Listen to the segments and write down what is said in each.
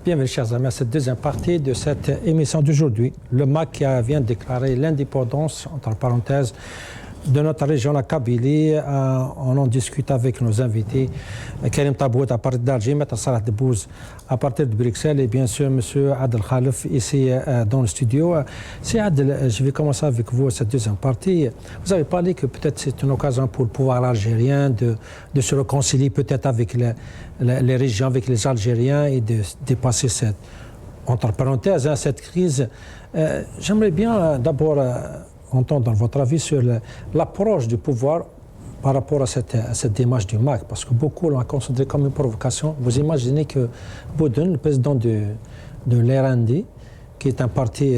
Bienvenue, chers amis, à cette deuxième partie de cette émission d'aujourd'hui. Le MAC qui vient de déclarer l'indépendance, entre parenthèses, de notre région, la Kabylie. On en discute avec nos invités. Karim Tabout à partir d'Alger, Maître Salah Debbouz à partir de Bruxelles et bien sûr M. Adel Khalif ici dans le studio. C'est Adel, je vais commencer avec vous cette deuxième partie. Vous avez parlé que peut-être c'est une occasion pour le pouvoir algérien de se réconcilier peut-être avec les régions, avec les Algériens et de dépasser cette, entre parenthèses, cette crise. J'aimerais bien d'abord entendre votre avis sur l'approche du pouvoir par rapport à cette démarche du MAC, parce que beaucoup l'ont considéré comme une provocation. Vous imaginez que Boudin, le président de l'RND, qui est un parti,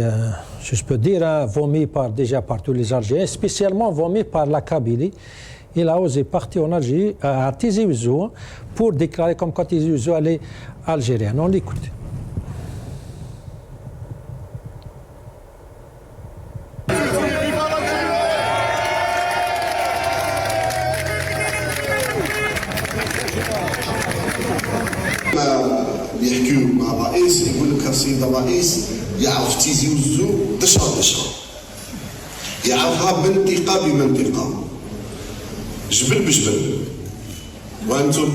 je peux dire, vomi déjà par tous les Algériens, spécialement vomi par la Kabylie, il a osé partir en Algérie, à Tizi Ouzou, pour déclarer comme quand Tizi Ouzou allait algérien. On l'écoute. يحكيو مع الرئيس يقول لك السيد الرئيس يعرف تيزي وزو دشره يعرفها منطقه بمنطقه جبل بجبل وانتم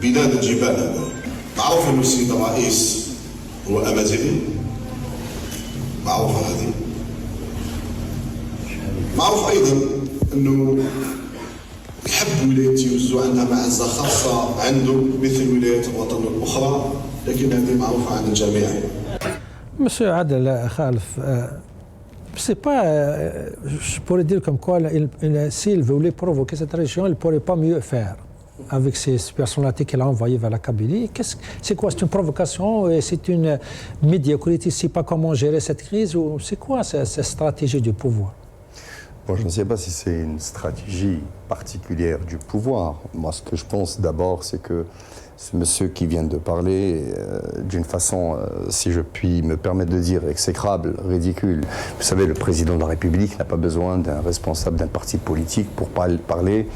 بلاد الجبال هذا معروف ان السيد الرئيس هو امازيغي معروفه هذه معروف ايضا انه يحب ولاية تيزي وزو عندها معزة خاصة عنده مثل ولايات الوطن الأخرى لكن هذه معروفة عن الجميع. Monsieur Adel Khalif, c'est pas, je pourrais dire comme quoi, s'il voulait provoquer cette région, il ne pourrait pas mieux faire avec ces personnalités qu'il a envoyées vers la Kabylie. C'est quoi? C'est une provocation? C'est une médiocrité? Je ne sais pas comment gérer cette crise? Ou c'est quoi cette stratégie du pouvoir? Bon, je ne sais pas si c'est une stratégie particulière du pouvoir. Moi, ce que je pense d'abord, c'est que ce monsieur qui vient de parler, d'une façon, si je puis me permettre de dire, exécrable, ridicule. Vous savez, le président de la République n'a pas besoin d'un responsable d'un parti politique pour parler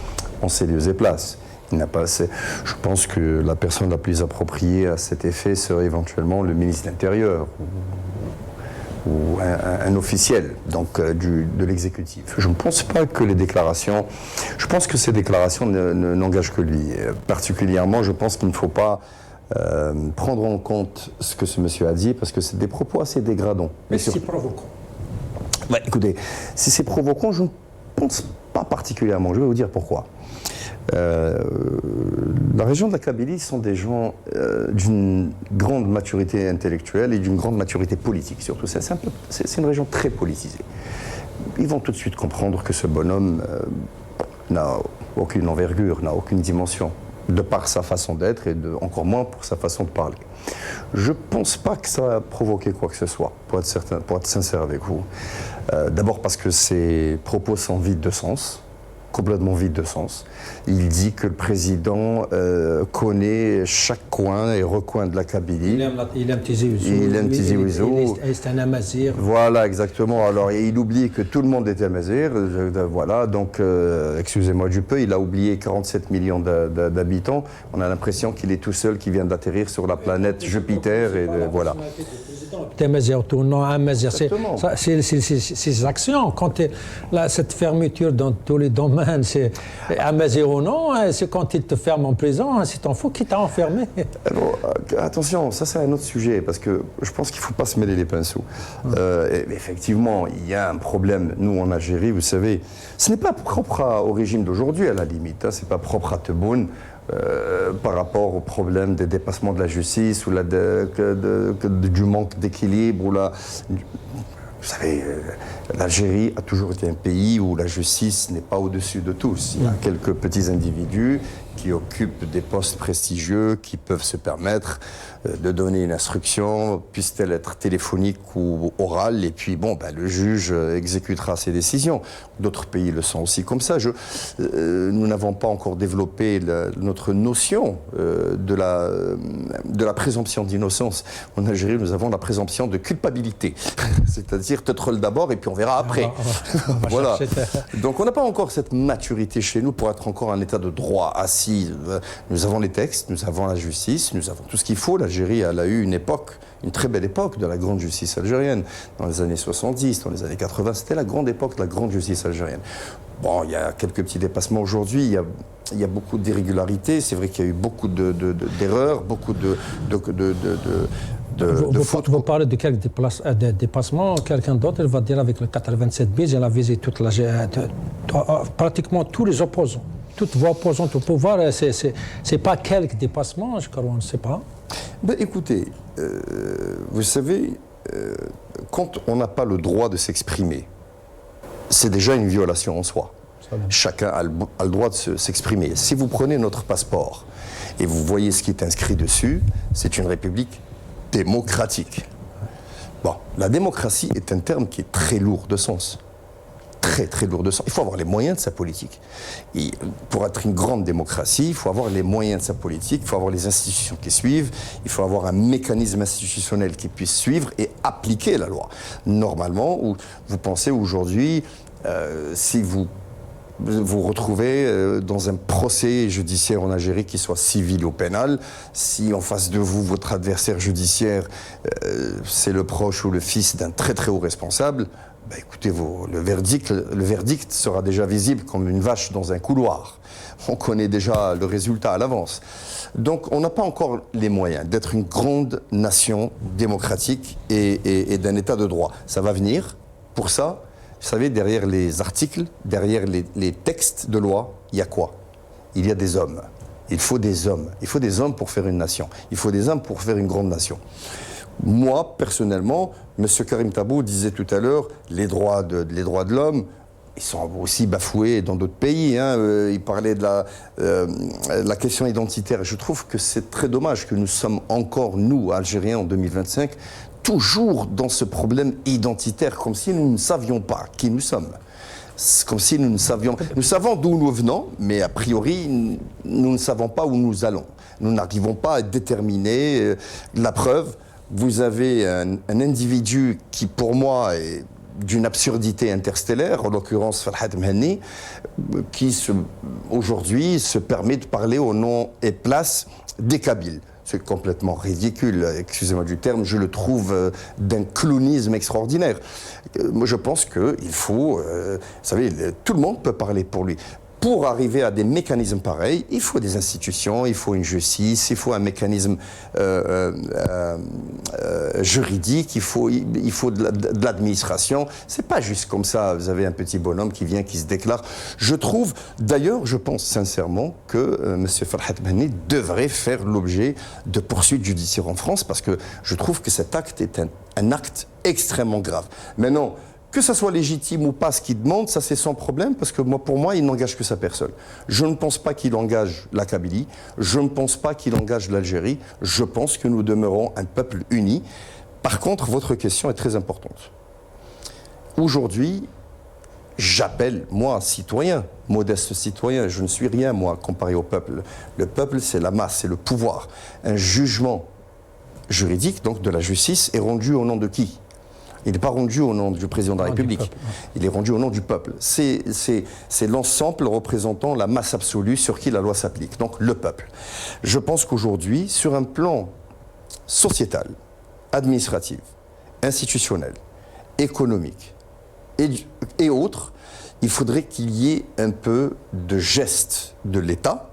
en ses lieux et places. Il n'a pas assez. Je pense que la personne la plus appropriée à cet effet serait éventuellement le ministre de l'Intérieur ou un officiel donc de l'exécutif. Je ne pense pas que les déclarations, je pense que ces déclarations n'engagent que lui. Particulièrement, je pense qu'il ne faut pas prendre en compte ce que ce monsieur a dit, parce que c'est des propos assez dégradants. Mais c'est provoquant. Bah, écoutez, si c'est provoquant, je ne pense pas particulièrement. Je vais vous dire pourquoi. La région de la Kabylie sont des gens d'une grande maturité intellectuelle et d'une grande maturité politique surtout. C'est une région très politisée. Ils vont tout de suite comprendre que ce bonhomme n'a aucune envergure, n'a aucune dimension, de par sa façon d'être et encore moins pour sa façon de parler. Je ne pense pas que ça a provoqué quoi que ce soit, pour être sincère avec vous. D'abord parce que ses propos sont vides de sens. Complètement vide de sens. Il dit que le président connaît chaque coin et recoin de la Kabylie. Il aime Tizi Ouzou. Il aime Tizi Ouzou. C'est un Amazir. Voilà, exactement. Alors, il oublie que tout le monde est Amazir. Voilà, donc, excusez-moi du peu, il a oublié 47 millions d'habitants. On a l'impression qu'il est tout seul, qui vient d'atterrir sur la planète Jupiter. Et voilà. Amazir, tout non, Amazir. C'est ses actions. Quand cette fermeture dans tous les domaines, c'est Amazir ou non, c'est quand il te ferme en prison, c'est ton fou qui t'a enfermé. Bon, attention, ça c'est un autre sujet, parce que je pense qu'il ne faut pas se mêler les pinceaux. Effectivement, il y a un problème, nous en Algérie, vous savez, ce n'est pas propre au régime d'aujourd'hui à la limite, ce n'est pas propre à Tebboune. Par rapport au problème des dépassements de la justice ou du manque d'équilibre. Vous savez, l'Algérie a toujours été un pays où la justice n'est pas au-dessus de tous. Il y a quelques petits individus qui occupent des postes prestigieux, qui peuvent se permettre de donner une instruction, puisse-t-elle être téléphonique ou orale, et puis bon, le juge exécutera ses décisions. D'autres pays le sont aussi comme ça. Nous n'avons pas encore développé notre notion de la présomption d'innocence. En Algérie, nous avons la présomption de culpabilité, c'est-à-dire te troll d'abord et puis on verra après. Voilà. Donc on n'a pas encore cette maturité chez nous pour être encore en état de droit assis démocratie. Nous avons les textes, nous avons la justice, nous avons tout ce qu'il faut. L'Algérie, elle a eu une époque, une très belle époque de la grande justice algérienne. Dans les années 70, dans les années 80, c'était la grande époque de la grande justice algérienne. Bon, il y a quelques petits dépassements aujourd'hui, il y a beaucoup d'irrégularités. C'est vrai qu'il y a eu beaucoup d'erreurs, beaucoup de Vous parlez de quelques dépassements, quelqu'un d'autre va dire avec le 87 bis, il a visé pratiquement tous les opposants, toutes voix opposantes au pouvoir. C'est pas quelques dépassements, je crois, on ne sait pas. Ben, écoutez, vous savez, quand on n'a pas le droit de s'exprimer, c'est déjà une violation en soi. Chacun a le droit de s'exprimer. Si vous prenez notre passeport et vous voyez ce qui est inscrit dessus, c'est une république démocratique. Bon, la démocratie est un terme qui est très lourd de sens. Très, très lourd de sens. Il faut avoir les moyens de sa politique. Et pour être une grande démocratie, il faut avoir les moyens de sa politique, il faut avoir les institutions qui suivent, il faut avoir un mécanisme institutionnel qui puisse suivre et appliquer la loi. Normalement, vous pensez aujourd'hui, si vous vous retrouvez dans un procès judiciaire en Algérie, qu'il soit civil ou pénal, si en face de vous, votre adversaire judiciaire, c'est le proche ou le fils d'un très très haut responsable, ben écoutez, le verdict sera déjà visible comme une vache dans un couloir. On connaît déjà le résultat à l'avance. Donc on n'a pas encore les moyens d'être une grande nation démocratique et d'un état de droit. Ça va venir. Pour ça, vous savez, derrière les articles, derrière les textes de loi, il y a quoi? Il y a des hommes. Il faut des hommes. Il faut des hommes pour faire une nation. Il faut des hommes pour faire une grande nation. Moi, personnellement, M. Karim Tabou disait tout à l'heure, les droits de l'homme, ils sont aussi bafoués dans d'autres pays. Il parlait de la question identitaire. Je trouve que c'est très dommage que nous sommes encore, nous, Algériens, en 2025, toujours dans ce problème identitaire, comme si nous ne savions pas qui nous sommes. C'est comme si nous ne savions... Nous savons d'où nous venons, mais a priori, nous ne savons pas où nous allons. Nous n'arrivons pas à déterminer la preuve. Vous avez un individu qui, pour moi, est d'une absurdité interstellaire, en l'occurrence Farhad Mehani, qui aujourd'hui se permet de parler au nom et place des Kabyles. C'est complètement ridicule, excusez-moi du terme, je le trouve d'un clownisme extraordinaire. Moi je pense qu'il faut, vous savez, tout le monde peut parler pour lui. Pour arriver à des mécanismes pareils, il faut des institutions, il faut une justice, il faut un mécanisme juridique, il faut de l'administration. C'est pas juste comme ça, vous avez un petit bonhomme qui vient, qui se déclare. Je trouve, d'ailleurs, je pense sincèrement que M. Farhad Mehani devrait faire l'objet de poursuites judiciaires en France, parce que je trouve que cet acte est un acte extrêmement grave. Maintenant, que ça soit légitime ou pas, ce qu'il demande, ça c'est sans problème, parce que pour moi, il n'engage que sa personne. Je ne pense pas qu'il engage la Kabylie, je ne pense pas qu'il engage l'Algérie, je pense que nous demeurons un peuple uni. Par contre, votre question est très importante. Aujourd'hui, j'appelle, moi, citoyen, modeste citoyen, je ne suis rien, moi, comparé au peuple. Le peuple, c'est la masse, c'est le pouvoir. Un jugement juridique, donc de la justice, est rendu au nom de qui ? Il n'est pas rendu au nom du président de la République, il est rendu au nom du peuple. C'est l'ensemble représentant la masse absolue sur qui la loi s'applique, donc le peuple. Je pense qu'aujourd'hui, sur un plan sociétal, administratif, institutionnel, économique et autres, il faudrait qu'il y ait un peu de geste de l'État,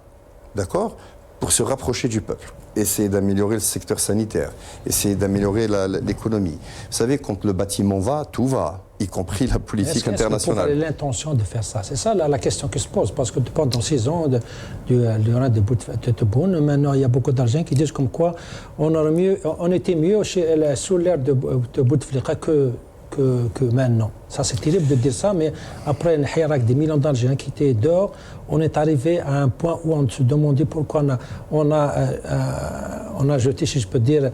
d'accord, pour se rapprocher du peuple. Essayer d'améliorer le secteur sanitaire, essayer d'améliorer l'économie. Vous savez, quand le bâtiment va, tout va, y compris la politique internationale. Est-ce que l'intention de faire ça? C'est ça la question qui se pose, parce que pendant 6 ans, durant de Tebboune, maintenant il y a beaucoup d'Algériens qui disent comme quoi on était mieux sous l'ère de Bouteflika que maintenant. Ça, c'est terrible de dire ça, mais après une hiérarchie des millions d'Algériens qui étaient dehors, on est arrivé à un point où on se demandait pourquoi on a jeté, si je peux dire,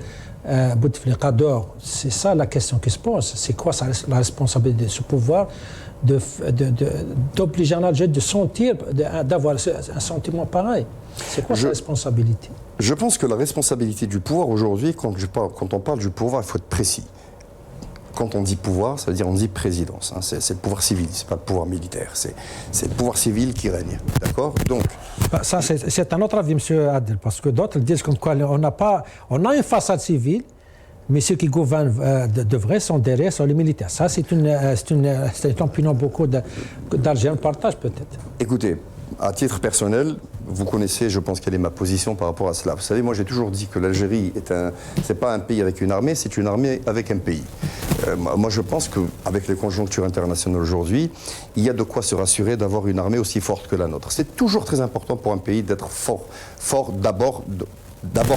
Bouteflika dehors. C'est ça la question qui se pose. C'est quoi la responsabilité de ce pouvoir d'obliger un Algérien de sentir, d'avoir un sentiment pareil? C'est quoi sa responsabilité? Je pense que la responsabilité du pouvoir aujourd'hui, quand on parle du pouvoir, il faut être précis. quand on dit pouvoir, ça veut dire on dit présidence. Hein. C'est le pouvoir civil, c'est pas le pouvoir militaire. C'est le pouvoir civil qui règne. D'accord? Donc. Ça, c'est un autre avis, M. Adel, parce que d'autres disent comme quoi on a une façade civile, mais ceux qui gouvernent de vrai sont derrière, sont les militaires. Ça, c'est une opinion beaucoup d'Algériens partagent peut-être. Écoutez, à titre personnel, vous connaissez, je pense, quelle est ma position par rapport à cela. Vous savez, moi j'ai toujours dit que l'Algérie c'est pas un pays avec une armée, c'est une armée avec un pays. Moi je pense qu'avec les conjonctures internationales aujourd'hui, il y a de quoi se rassurer d'avoir une armée aussi forte que la nôtre. C'est toujours très important pour un pays d'être fort. Fort d'abord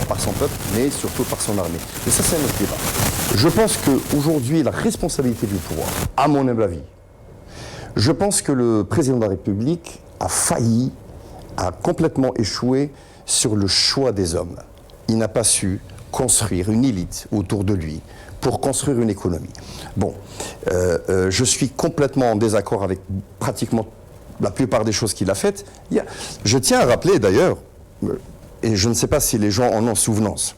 par son peuple, mais surtout par son armée. Et ça, c'est un autre débat. Je pense qu'aujourd'hui, la responsabilité du pouvoir, à mon humble avis, je pense que le président de la République a complètement échoué sur le choix des hommes. Il n'a pas su construire une élite autour de lui pour construire une économie. Bon, je suis complètement en désaccord avec pratiquement la plupart des choses qu'il a faites. Je tiens à rappeler d'ailleurs, et je ne sais pas si les gens en ont souvenance,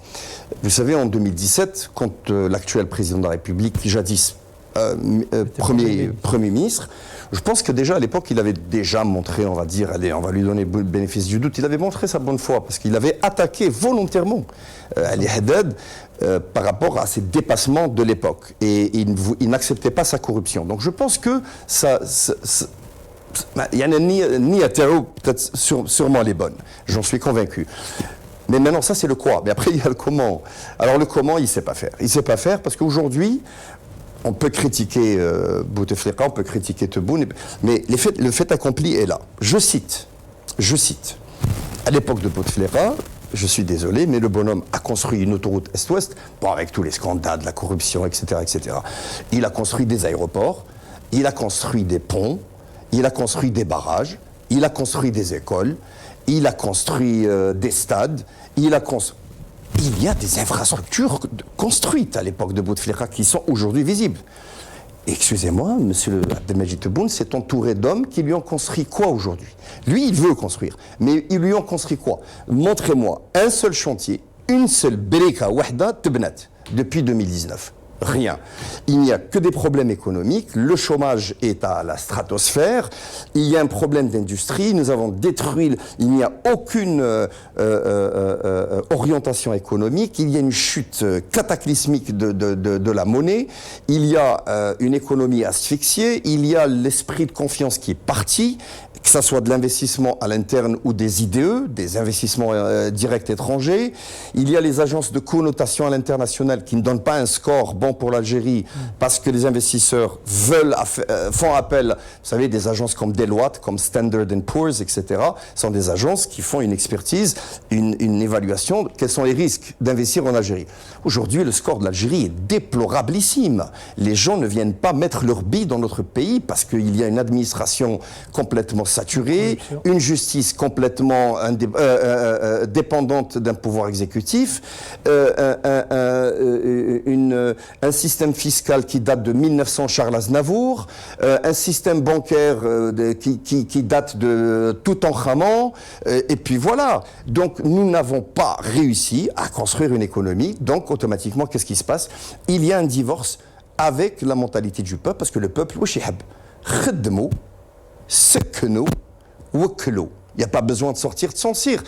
vous savez, en 2017, quand l'actuel président de la République, jadis Premier ministre, je pense que déjà à l'époque, il avait déjà montré, on va dire, allez, on va lui donner le bénéfice du doute, il avait montré sa bonne foi, parce qu'il avait attaqué volontairement Ali Haddad par rapport à ses dépassements de l'époque. Et il n'acceptait pas sa corruption. Donc je pense que il y en a ni à terreau, peut-être sûrement les bonnes. J'en suis convaincu. Mais maintenant, ça c'est le quoi. Mais après, il y a le comment. Alors le comment, il ne sait pas faire. Il ne sait pas faire parce qu'aujourd'hui, on peut critiquer Bouteflika, on peut critiquer Tebboune, mais le fait accompli est là. Je cite, à l'époque de Bouteflika, je suis désolé, mais le bonhomme a construit une autoroute Est-Ouest, bon, avec tous les scandales, la corruption, etc., etc. Il a construit des aéroports, il a construit des ponts, il a construit des barrages, il a construit des écoles, il a construit des stades, il y a des infrastructures construites à l'époque de Bouteflika qui sont aujourd'hui visibles. Excusez-moi, monsieur Abdelmajid Tebboune s'est entouré d'hommes qui lui ont construit quoi aujourd'hui? Lui, il veut construire, mais ils lui ont construit quoi? Montrez-moi un seul chantier, une seule Bereka Wahda Tebnat depuis 2019. Rien. Il n'y a que des problèmes économiques, le chômage est à la stratosphère, il y a un problème d'industrie, nous avons détruit, il n'y a aucune orientation économique, il y a une chute cataclysmique de la monnaie, il y a une économie asphyxiée, il y a l'esprit de confiance qui est parti, que ce soit de l'investissement à l'interne ou des IDE, des investissements directs étrangers. Il y a les agences de connotation à l'international qui ne donnent pas un score bon pour l'Algérie parce que les investisseurs font appel, vous savez, des agences comme Deloitte, comme Standard & Poor's, etc. sont des agences qui font une expertise, une évaluation. Quels sont les risques d'investir en Algérie? Aujourd'hui, le score de l'Algérie est déplorablissime. Les gens ne viennent pas mettre leur bille dans notre pays parce qu'il y a une administration complètement saturée, une justice complètement dépendante d'un pouvoir exécutif, un système fiscal qui date de 1900 Charles Aznavour, un système bancaire qui date de Toutankhamon, et puis voilà. Donc nous n'avons pas réussi à construire une économie, donc automatiquement, qu'est-ce qui se passe? Il y a un divorce avec la mentalité du peuple, parce que le peuple, il n'y a pas besoin de sortir de son cire.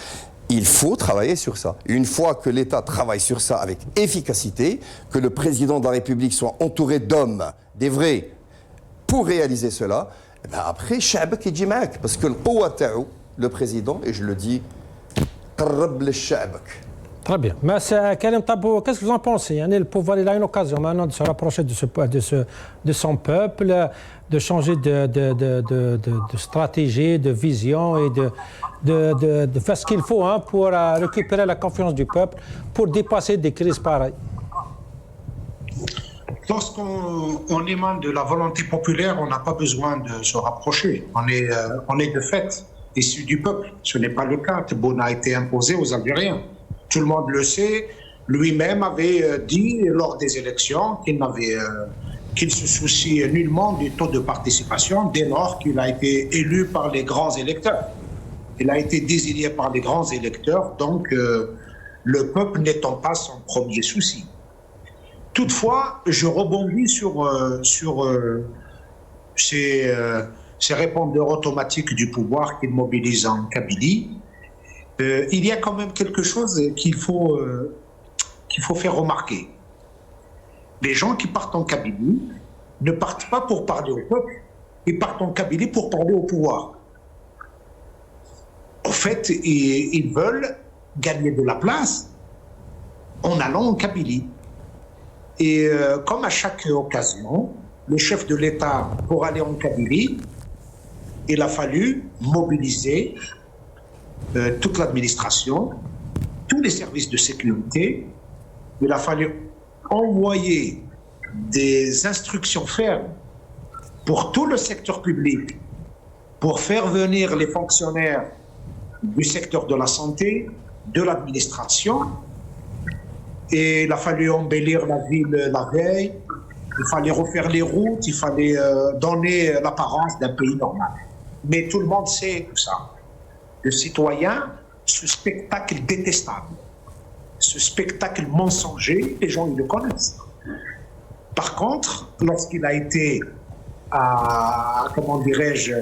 Il faut travailler sur ça. Une fois que l'État travaille sur ça avec efficacité, que le président de la République soit entouré d'hommes, des vrais, pour réaliser cela, et bien après, Cha'bak et Jimak, parce que le président, et je le dis, Très bien. Mais Karim Tabou, qu'est-ce que vous en pensez? Le pouvoir, il a une occasion maintenant de se rapprocher de son peuple, de changer de stratégie, de vision et de faire ce qu'il faut pour récupérer la confiance du peuple, pour dépasser des crises pareilles. Lorsqu'on émane de la volonté populaire, on n'a pas besoin de se rapprocher. On est de fait issu du peuple. Ce n'est pas le cas. Tebboune a été imposé aux Algériens. Tout le monde le sait. Lui-même avait dit lors des élections qu'il se soucie nullement du taux de participation dès lors qu'il a été élu par les grands électeurs. Il a été désigné par les grands électeurs, donc le peuple n'étant pas son premier souci. Toutefois, je rebondis sur ces répondeurs automatiques du pouvoir qu'ils mobilisent en Kabylie. Il y a quand même quelque chose qu'il faut faire remarquer. Les gens qui partent en Kabylie ne partent pas pour parler au peuple, ils partent en Kabylie pour parler au pouvoir. En fait, ils veulent gagner de la place en allant en Kabylie. Et comme à chaque occasion, le chef de l'État, pour aller en Kabylie, il a fallu mobiliser toute l'administration, tous les services de sécurité. Il a fallu envoyer des instructions fermes pour tout le secteur public, pour faire venir les fonctionnaires du secteur de la santé, de l'administration. Et il a fallu embellir la ville la veille, il fallait refaire les routes, il fallait donner l'apparence d'un pays normal. Mais tout le monde sait tout ça. Le citoyen, ce spectacle détestable, ce spectacle mensonger, les gens ils le connaissent. Par contre, lorsqu'il a été comment dirais-je,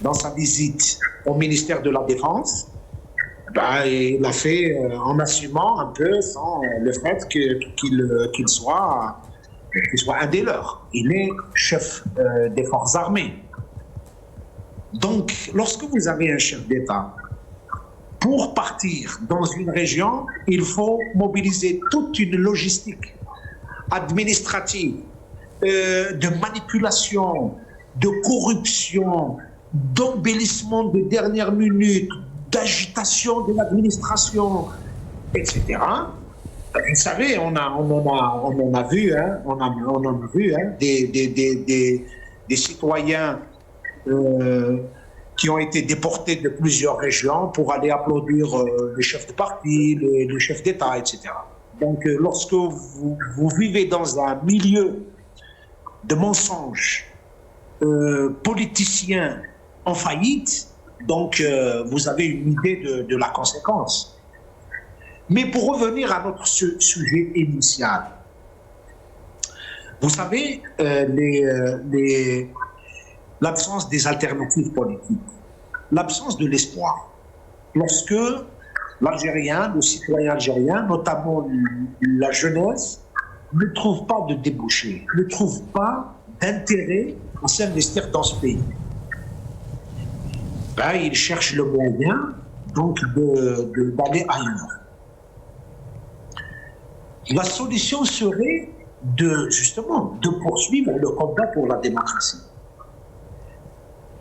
dans sa visite au ministère de la Défense, il l'a fait en assumant un peu le fait qu'il soit un des leurs. Il est chef des forces armées. Donc, lorsque vous avez un chef d'État, pour partir dans une région, il faut mobiliser toute une logistique administrative, de manipulation, de corruption, d'embellissement de dernière minute, d'agitation de l'administration, etc. Vous savez, on en a vu des citoyens qui ont été déportés de plusieurs régions pour aller applaudir les chefs de parti, les chefs d'État, etc. Donc, lorsque vous vivez dans un milieu de mensonges politiciens en faillite, donc vous avez une idée de la conséquence. Mais pour revenir à notre sujet initial, vous savez, l'absence des alternatives politiques, l'absence de l'espoir. Lorsque l'Algérien, le citoyen algérien, notamment la jeunesse, ne trouve pas de débouché, ne trouve pas d'intérêt à s'investir dans ce pays, il cherche le moyen donc d'aller ailleurs. La solution serait justement de poursuivre le combat pour la démocratie.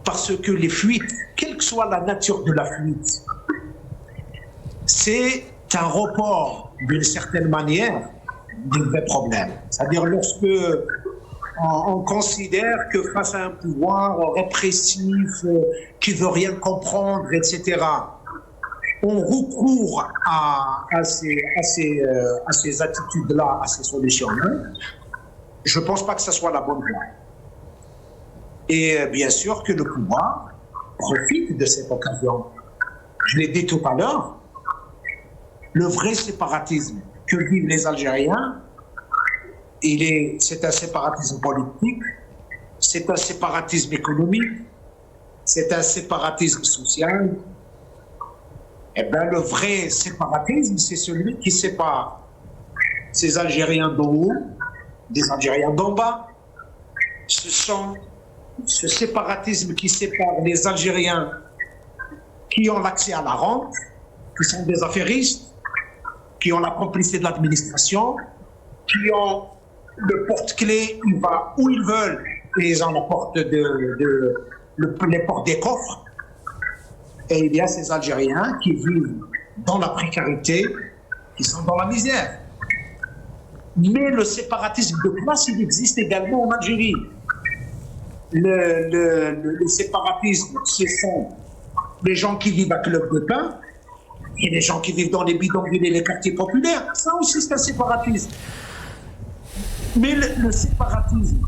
Parce que les fuites, quelle que soit la nature de la fuite, c'est un report d'une certaine manière des vrais problèmes. C'est-à-dire lorsque on considère que face à un pouvoir répressif qui ne veut rien comprendre, etc., on recourt à ces attitudes-là, à ces solutions-là, je ne pense pas que ce soit la bonne voie. Et bien sûr que le pouvoir profite de cette occasion. Je l'ai dit tout à l'heure, le vrai séparatisme que vivent les Algériens, c'est un séparatisme politique, c'est un séparatisme économique, c'est un séparatisme social. Eh bien, le vrai séparatisme, c'est celui qui sépare ces Algériens d'en haut des Algériens d'en bas. Ce séparatisme qui sépare les Algériens qui ont l'accès à la rente, qui sont des affairistes, qui ont la complicité de l'administration, qui ont le porte-clés, ils vont où ils veulent, et ils ont la porte les portes des coffres. Et il y a ces Algériens qui vivent dans la précarité, qui sont dans la misère. Mais le séparatisme de classe, il existe également en Algérie. Le séparatisme, ce sont les gens qui vivent à Club de Pain et les gens qui vivent dans les bidonvilles et les quartiers populaires. Ça aussi, c'est un séparatisme. Mais le séparatisme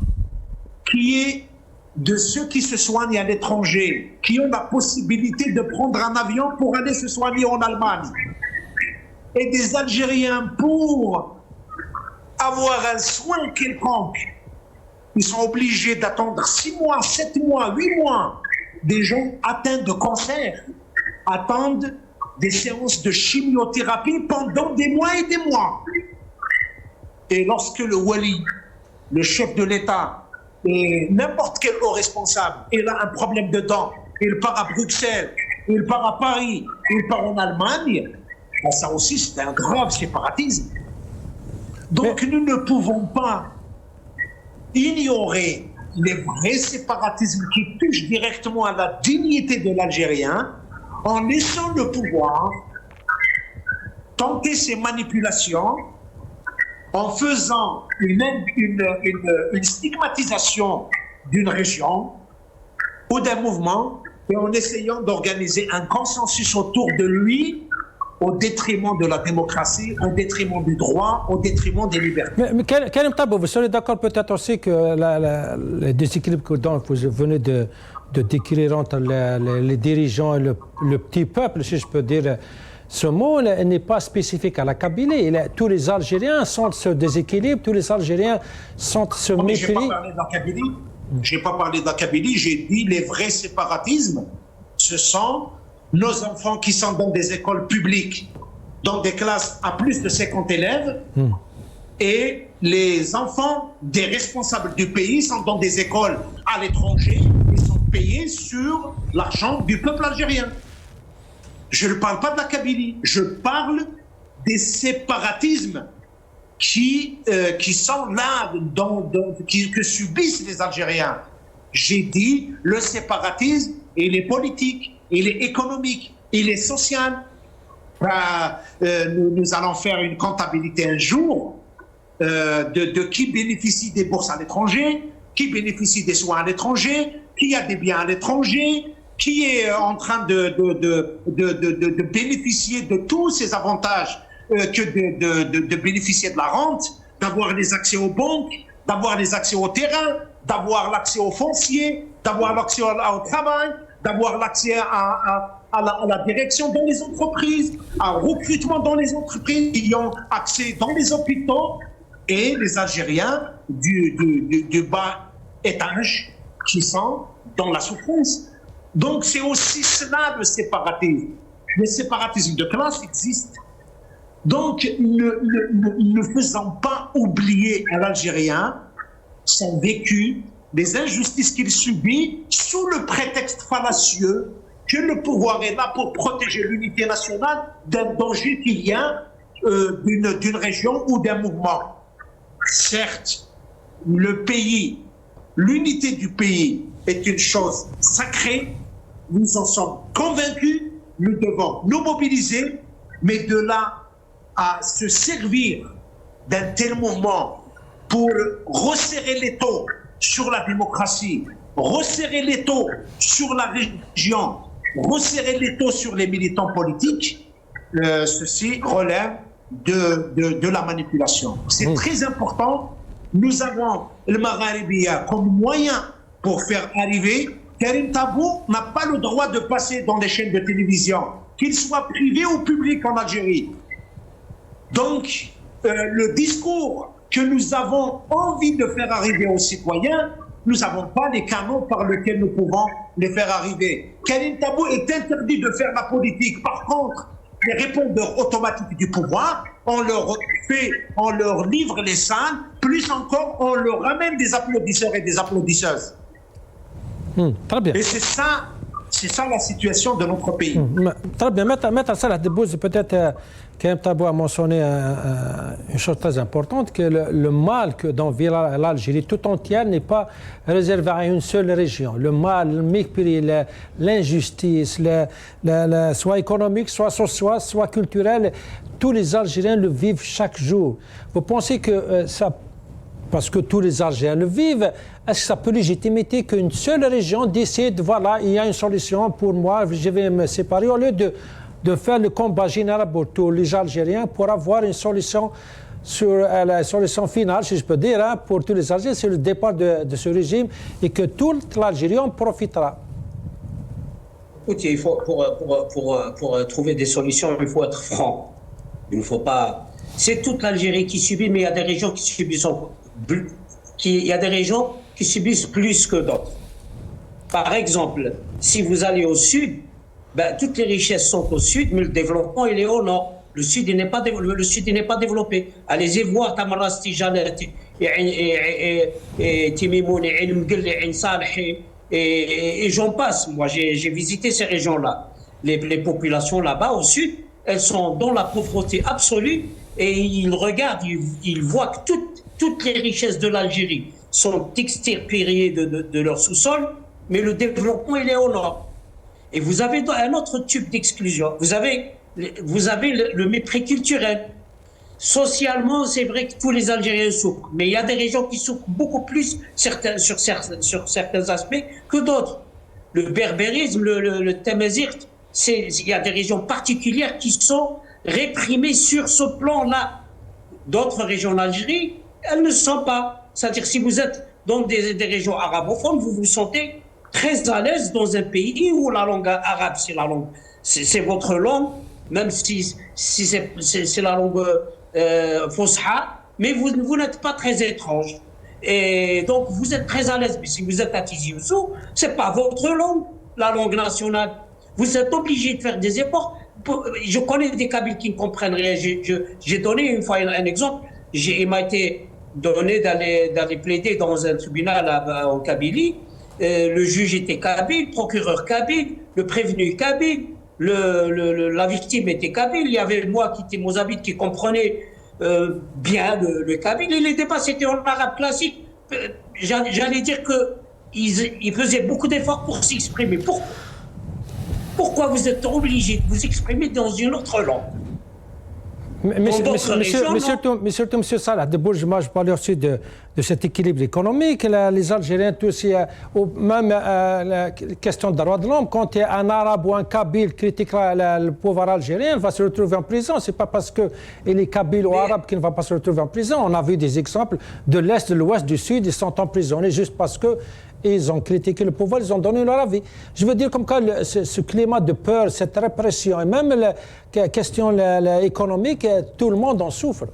qui est de ceux qui se soignent à l'étranger, qui ont la possibilité de prendre un avion pour aller se soigner en Allemagne, et des Algériens pour avoir un soin quelconque. Ils sont obligés d'attendre 6 mois, 7 mois, 8 mois. Des gens atteints de cancer attendent des séances de chimiothérapie pendant des mois et des mois. Et lorsque le wali, le chef de l'État, et n'importe quel haut responsable, il a un problème de dents, il part à Bruxelles, il part à Paris, il part en Allemagne, ben ça aussi c'est un grave séparatisme. Donc nous ne pouvons pas ignorer les vrais séparatismes qui touchent directement à la dignité de l'Algérien en laissant le pouvoir tenter ses manipulations, en faisant une stigmatisation d'une région ou d'un mouvement et en essayant d'organiser un consensus autour de lui au détriment de la démocratie, au détriment du droit, au détriment des libertés. Mais Karim Tabou, vous serez d'accord peut-être aussi que le déséquilibre dont vous venez de décrire entre les dirigeants et le petit peuple, si je peux dire ce mot, n'est pas spécifique à la Kabylie. Tous les Algériens sentent ce déséquilibre, tous les Algériens sentent ce mépris. Je n'ai pas parlé de la Kabylie. Je n'ai pas parlé de la Kabylie, j'ai dit les vrais séparatismes, ce sont nos enfants qui sont dans des écoles publiques, dans des classes à plus de 50 élèves, et les enfants des responsables du pays sont dans des écoles à l'étranger et sont payés sur l'argent du peuple algérien. Je ne parle pas de la Kabylie, je parle des séparatismes qui sont là, que subissent les Algériens. J'ai dit le séparatisme, il est politique, il est économique, il est social. Nous allons faire une comptabilité un jour de qui bénéficie des bourses à l'étranger, qui bénéficie des soins à l'étranger, qui a des biens à l'étranger, qui est en train de bénéficier de tous ces avantages que de bénéficier de la rente, d'avoir les accès aux banques, d'avoir les accès au terrain, d'avoir l'accès au foncier, d'avoir l'accès au travail, d'avoir l'accès à la direction dans les entreprises, au recrutement dans les entreprises, qui ont accès dans les hôpitaux, et les Algériens du bas étage qui sont dans la souffrance. Donc c'est aussi cela le séparatisme. Le séparatisme de classe existe. Donc ne faisons pas oublier à l'Algérien son vécu, les injustices qu'il subit sous le prétexte fallacieux que le pouvoir est là pour protéger l'unité nationale d'un danger qui vient d'une région ou d'un mouvement. Certes, le pays, l'unité du pays est une chose sacrée, nous en sommes convaincus, nous devons nous mobiliser, mais de là à se servir d'un tel mouvement pour resserrer l'étau sur la démocratie, resserrer l'étau sur la région, resserrer l'étau sur les militants politiques, ceci relève de la manipulation. C'est très important. Nous avons le Magharibiya comme moyen pour faire arriver. Karim Tabou n'a pas le droit de passer dans les chaînes de télévision, qu'il soit privé ou public en Algérie. Donc, le discours que nous avons envie de faire arriver aux citoyens, nous n'avons pas les canaux par lesquels nous pouvons les faire arriver. Karim Tabou est interdit de faire la politique. Par contre, les répondeurs automatiques du pouvoir, on leur livre les salles, plus encore, on leur ramène des applaudisseurs et des applaudisseuses. Très bien. Et c'est ça la situation de notre pays. Très bien. Maître Salah Debbouze, peut-être Karim Tabou a mentionné une chose très importante, que le mal dont vit l'Algérie tout entière n'est pas réservé à une seule région. Le mal, le mépris, l'injustice, soit économique, soit social, soit culturel, tous les Algériens le vivent chaque jour. Vous pensez que ça, parce que tous les Algériens le vivent, est-ce que ça peut légitimer qu'une seule région décide, voilà, il y a une solution pour moi, je vais me séparer, au lieu de faire le combat général pour tous les Algériens pour avoir une solution sur la solution finale, si je peux dire, hein, pour tous les Algériens, c'est le départ de ce régime et que toute l'Algérie en profitera. Écoutez, il faut, pour trouver des solutions, il faut être franc. Il ne faut pas c'est toute l'Algérie qui subit, mais il y a des régions qui subissent il y a des régions qui subissent plus que d'autres. Par exemple, si vous allez au sud, ben, toutes les richesses sont au sud, mais le développement il est au nord. Le sud il n'est pas développé. Allez-y voir Tamaras Tijanet et Timimoun et El Mgel et Saleh et j'en passe. Moi, j'ai visité ces régions-là. Les populations là-bas au sud, elles sont dans la pauvreté absolue et ils regardent, ils voient que toutes les richesses de l'Algérie sont extirpées de leur sous-sol, mais le développement il est au nord. Et vous avez un autre type d'exclusion. Vous avez le mépris culturel. Socialement, c'est vrai que tous les Algériens souffrent, mais il y a des régions qui souffrent beaucoup plus sur certains aspects que d'autres. Le berbérisme, le tamazight, il y a des régions particulières qui sont réprimées sur ce plan-là. D'autres régions d'Algérie, elles ne sont pas. C'est-à-dire, si vous êtes dans des régions arabophones, vous vous sentez très à l'aise dans un pays où la langue arabe, c'est votre langue, même si c'est la langue Fosha, mais vous n'êtes pas très étrange. Et donc, vous êtes très à l'aise. Mais si vous êtes à Tizi Ouzou, ce n'est pas votre langue, la langue nationale. Vous êtes obligé de faire des efforts. Je connais des Kabyles qui ne comprennent rien. J'ai donné une fois un exemple. Il m'a été donné d'aller plaider dans un tribunal en Kabylie. Le juge était kabyle, le procureur kabyle, le prévenu kabyle, la victime était kabyle. Il y avait moi qui était mozabite qui comprenait bien le kabyle. Et les débats c'était en arabe classique. J'allais dire qu'ils faisaient beaucoup d'efforts pour s'exprimer. Pourquoi vous êtes obligé de vous exprimer dans une autre langue? Mais surtout, M. Salah de Bourges, moi je parlais aussi de cet équilibre économique. Les Algériens, tous, même la question de droit de l'homme, quand un arabe ou un kabyle critiquera le pouvoir algérien, il va se retrouver en prison. Ce n'est pas parce qu'il est kabyle ou arabe qu'il ne va pas se retrouver en prison. On a vu des exemples de l'Est, de l'Ouest, du Sud, ils sont emprisonnés juste parce que ils ont critiqué le pouvoir, ils ont donné leur avis. Je veux dire, comme quoi, ce climat de peur, cette répression, et même la question économique, tout le monde en souffre.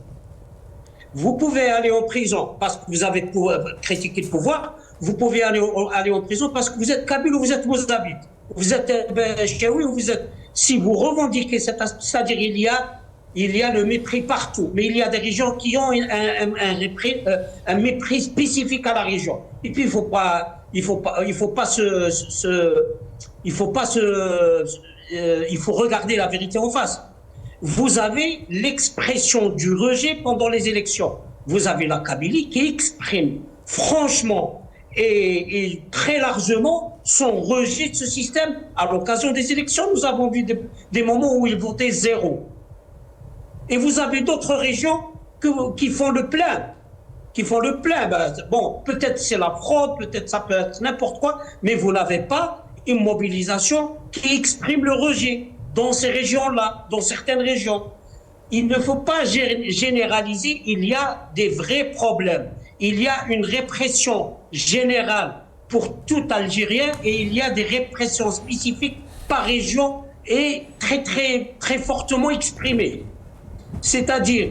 Vous pouvez aller en prison parce que vous avez critiqué le pouvoir. Vous pouvez aller en prison parce que vous êtes kabyle ou vous êtes mozabite. Vous êtes chaoui ou vous êtes... Si vous revendiquez c'est-à-dire il y a le mépris partout, mais il y a des régions qui ont un mépris spécifique à la région. Et puis il faut regarder la vérité en face. Vous avez l'expression du rejet pendant les élections. Vous avez la Kabylie qui exprime franchement et très largement son rejet de ce système. À l'occasion des élections, nous avons vu des moments où ils votaient zéro. Et vous avez d'autres régions qui font le plein. Bon, peut-être c'est la fraude, peut-être ça peut être n'importe quoi, mais vous n'avez pas une mobilisation qui exprime le rejet dans ces régions-là, dans certaines régions. Il ne faut pas généraliser, il y a des vrais problèmes. Il y a une répression générale pour tout Algérien et il y a des répressions spécifiques par région et très, très, très fortement exprimées. C'est-à-dire,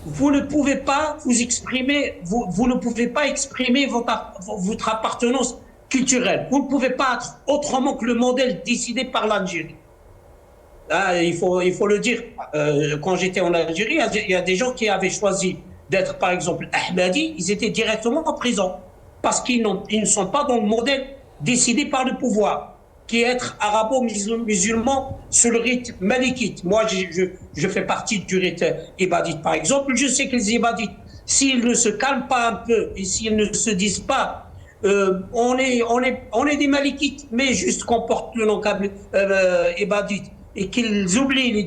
vous ne pouvez pas vous exprimer, vous ne pouvez pas exprimer votre appartenance culturelle. Vous ne pouvez pas être autrement que le modèle décidé par l'Algérie. Il faut le dire. Quand j'étais en Algérie, il y a des gens qui avaient choisi d'être, par exemple, Ahmadi, ils étaient directement en prison parce qu'ils ne sont pas dans le modèle décidé par le pouvoir, qui est être arabo-musulman sur le rite malikite. Moi, je fais partie du rite ibadite, par exemple. Je sais que les ibadites, s'ils ne se calment pas un peu et s'ils ne se disent pas on est des malikites, mais juste qu'on porte le nom ibadite et qu'ils oublient,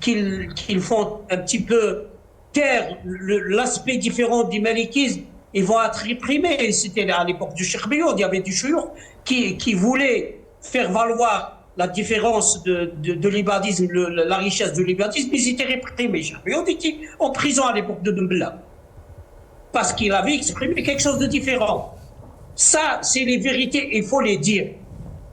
qu'ils font un petit peu taire l'aspect différent du malikisme, ils vont être réprimés. C'était à l'époque du Cheikh Bioud, il y avait du chouyour qui voulait faire valoir la différence de l'ibadisme, la richesse de l'ibadisme, ils étaient réprimés. Cheikh Bioud était en prison à l'époque de Dembla parce qu'il avait exprimé quelque chose de différent. Ça, c'est les vérités, il faut les dire.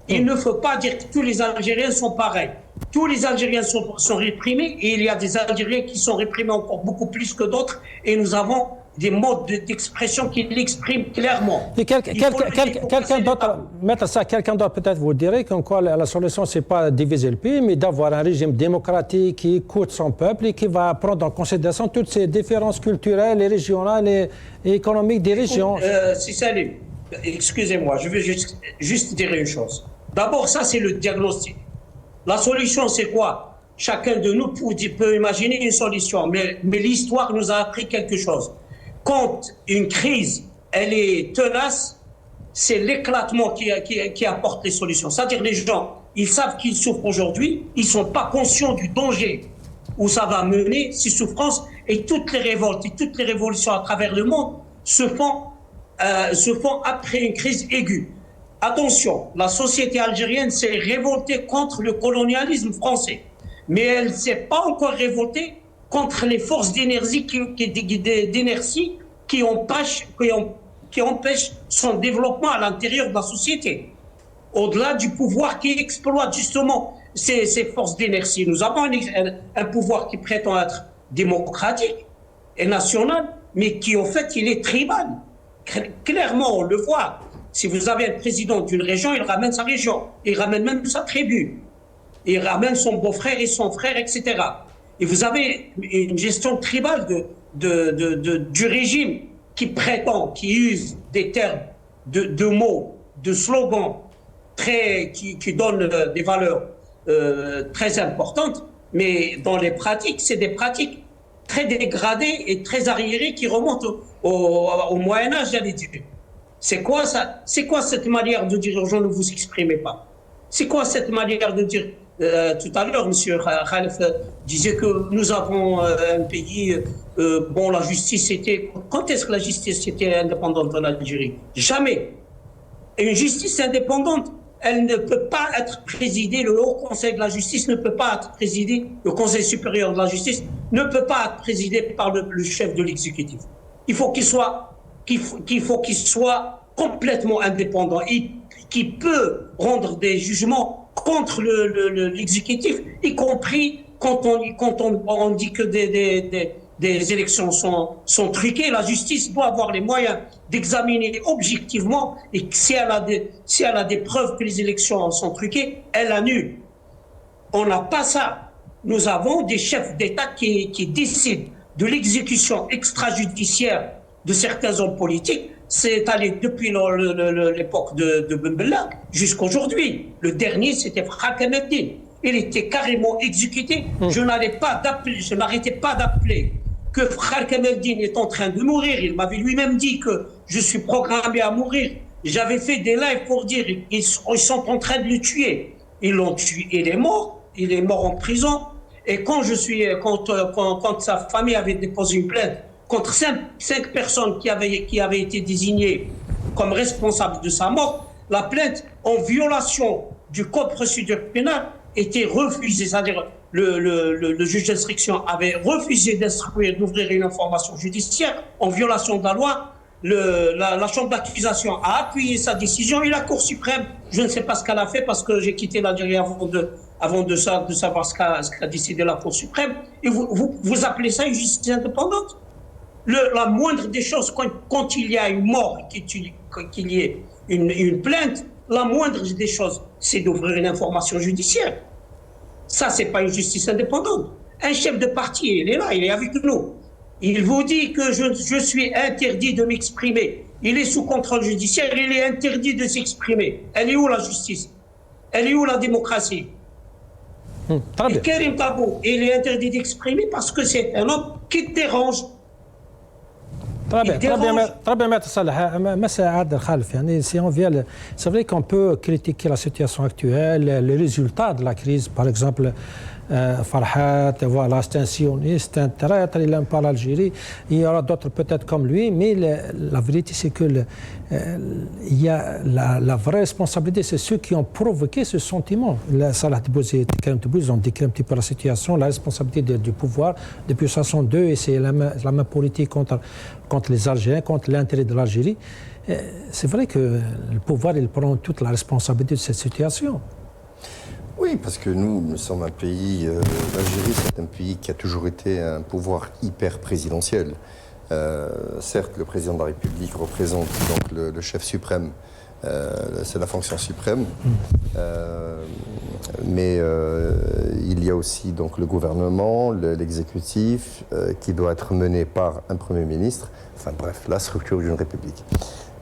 Il ne faut pas dire que tous les Algériens sont pareils. tous les Algériens sont réprimés et il y a des Algériens qui sont réprimés encore beaucoup plus que d'autres et nous avons des modes d'expression qui l'expriment clairement. Et quelqu'un d'autre, mettre ça, quelqu'un d'autre peut-être vous dirait qu'en quoi la solution, c'est pas diviser le pays, mais d'avoir un régime démocratique qui écoute son peuple et qui va prendre en considération toutes ces différences culturelles et régionales et économiques des régions. Si Salim, excusez-moi, je veux juste dire une chose. D'abord, ça c'est le diagnostic. La solution, c'est quoi? Chacun de nous peut imaginer une solution, mais l'histoire nous a appris quelque chose. Quand une crise, elle est tenace, c'est l'éclatement qui apporte les solutions. C'est-à-dire les gens, ils savent qu'ils souffrent aujourd'hui, ils ne sont pas conscients du danger où ça va mener, ces souffrances, et toutes les révoltes et toutes les révolutions à travers le monde se font après une crise aiguë. Attention, la société algérienne s'est révoltée contre le colonialisme français, mais elle ne s'est pas encore révoltée contre les forces d'inertie qui empêchent son développement à l'intérieur de la société. Au-delà du pouvoir qui exploite justement ces forces d'inertie. Nous avons un pouvoir qui prétend être démocratique et national, mais qui en fait il est tribal. Clairement, on le voit. Si vous avez un président d'une région, il ramène sa région, il ramène même sa tribu, il ramène son beau-frère et son frère, etc. Et vous avez une gestion tribale du régime qui prétend, qui use des termes, de mots, de slogans qui donnent des valeurs très importantes, mais dans les pratiques, c'est des pratiques très dégradées et très arriérées qui remontent au Moyen-Âge, j'allais dire. C'est quoi ça? C'est quoi cette manière de dire aux gens ne vous exprimez pas? C'est quoi cette manière de dire tout à l'heure, M. Khalif disait que nous avons un pays, bon, la justice était... Quand est-ce que la justice était indépendante en Algérie? Jamais. Et une justice indépendante, elle ne peut pas être présidée, le Haut Conseil de la justice ne peut pas être présidé, le Conseil supérieur de la justice ne peut pas être présidé par le chef de l'exécutif. Il faut qu'il soit complètement indépendant et qui peut rendre des jugements contre l'exécutif, y compris quand on dit que des élections sont truquées. La justice doit avoir les moyens d'examiner objectivement et que si elle a des preuves que les élections sont truquées, elle annule. On n'a pas ça. Nous avons des chefs d'État qui décident de l'exécution extrajudiciaire de certains hommes politiques. C'est allé depuis l'époque de Ben Bella jusqu'aujourd'hui. Le dernier, c'était Hakem el-Din. Il était carrément exécuté. Je n'arrêtais pas d'appeler que Hakem el-Din est en train de mourir. Il m'avait lui-même dit que je suis programmé à mourir. J'avais fait des lives pour dire ils sont en train de le tuer. Ils l'ont tué. Il est mort. Il est mort en prison. Et quand sa famille avait déposé une plainte contre cinq personnes qui avaient été désignées comme responsables de sa mort, la plainte en violation du code procédure pénale était refusée. C'est-à-dire le juge d'instruction avait refusé d'ouvrir une information judiciaire en violation de la loi. La chambre d'accusation a appuyé sa décision et la Cour suprême, je ne sais pas ce qu'elle a fait parce que j'ai quitté l'Algérie avant de savoir ce qu'a décidé la Cour suprême. Et vous appelez ça une justice indépendante? La moindre des choses, quand il y a une mort, qu'il y ait une plainte, la moindre des choses, c'est d'ouvrir une information judiciaire. Ça, c'est pas une justice indépendante. Un chef de parti, il est là, il est avec nous. Il vous dit que je suis interdit de m'exprimer. Il est sous contrôle judiciaire, il est interdit de s'exprimer. Elle est où la justice? Elle est où la démocratie? Et Karim Tabou, il est interdit d'exprimer parce que c'est un homme qui dérange. Très bien, Maître Salah. Monsieur Adel Khalif, si on vient, c'est vrai qu'on peut critiquer la situation actuelle, les résultats de la crise, par exemple, Farhat, voilà, c'est un sioniste, un traître, il n'aime pas l'Algérie. Il y aura d'autres peut-être comme lui, mais la vérité c'est que il y a la vraie responsabilité, c'est ceux qui ont provoqué ce sentiment. Salah Tebboune et Karim Tebboune, ils ont décrit un petit peu la situation, la responsabilité du pouvoir depuis 1962, et c'est la même politique contre les Algériens, contre l'intérêt de l'Algérie. C'est vrai que le pouvoir, il prend toute la responsabilité de cette situation. Oui, parce que nous sommes un pays, l'Algérie c'est un pays qui a toujours été un pouvoir hyper présidentiel. Certes, le président de la République représente donc le chef suprême, c'est la fonction suprême, mais il y a aussi donc le gouvernement, l'exécutif, qui doit être mené par un Premier ministre, enfin bref, la structure d'une République.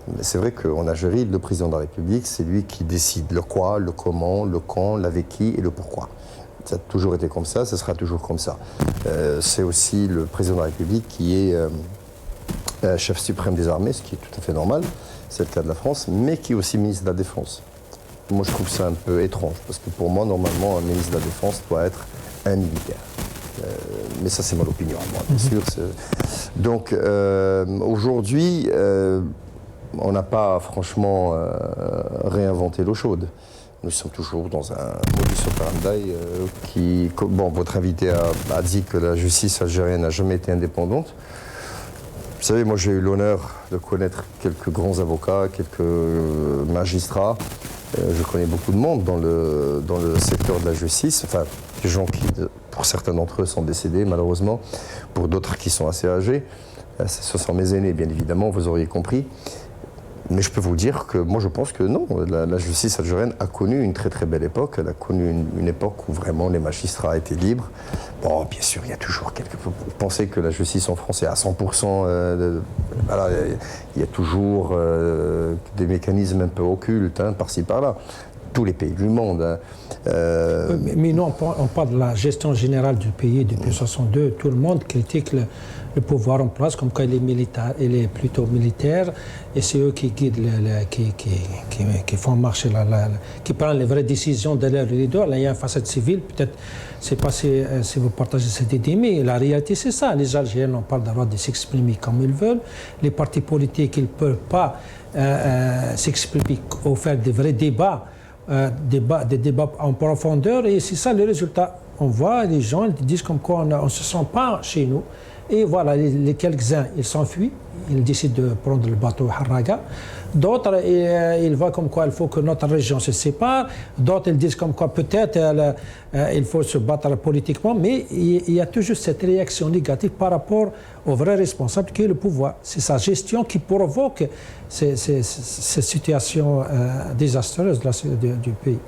Mais c'est vrai qu'en Algérie, le président de la République, c'est lui qui décide le quoi, le comment, le quand, l'avec qui et le pourquoi. Ça a toujours été comme ça sera toujours comme ça. C'est aussi le président de la République qui est chef suprême des armées, ce qui est tout à fait normal, c'est le cas de la France, mais qui est aussi ministre de la Défense. Moi, je trouve ça un peu étrange, parce que pour moi, normalement, un ministre de la Défense doit être un militaire. Mais ça, c'est mon opinion, moi, bien sûr. Donc, aujourd'hui, on n'a pas franchement réinventé l'eau chaude. Nous sommes toujours dans un modus operandi qui... Bon, votre invité a dit que la justice algérienne n'a jamais été indépendante. Vous savez, moi j'ai eu l'honneur de connaître quelques grands avocats, quelques magistrats. Je connais beaucoup de monde dans le secteur de la justice. Enfin, des gens qui, pour certains d'entre eux, sont décédés malheureusement, pour d'autres qui sont assez âgés. Ce sont mes aînés, bien évidemment, vous auriez compris. Mais je peux vous dire que moi je pense que non, la justice algérienne a connu une très très belle époque. Elle a connu une époque où vraiment les magistrats étaient libres. Bon, bien sûr, il y a toujours quelques... Vous pensez que la justice en France est à 100%... voilà, il y a toujours des mécanismes un peu occultes, hein, par-ci par-là. Tous les pays du monde. Hein. Mais nous, on parle de la gestion générale du pays depuis 1962. Tout le monde critique le pouvoir en place, comme quand il est militaire, il est plutôt militaire, et c'est eux qui guident, qui font marcher, qui prennent les vraies décisions derrière le leader. Là, il y a une facette civile, peut-être, c'est pas si vous partagez cette idée, mais la réalité, c'est ça. Les Algériens ont pas le droit de s'exprimer comme ils veulent. Les partis politiques, ils ne peuvent pas s'exprimer ou faire des vrais débats. Des débats en profondeur, et c'est ça le résultat. On voit les gens, ils disent comme quoi on ne se sent pas chez nous, et voilà, les quelques-uns, ils s'enfuient, ils décident de prendre le bateau Harraga. D'autres, ils voient comme quoi il faut que notre région se sépare. D'autres, ils disent comme quoi peut-être il faut se battre politiquement, mais il y a toujours cette réaction négative par rapport au vrai responsable qui est le pouvoir. C'est sa gestion qui provoque ces situations désastreuses du pays.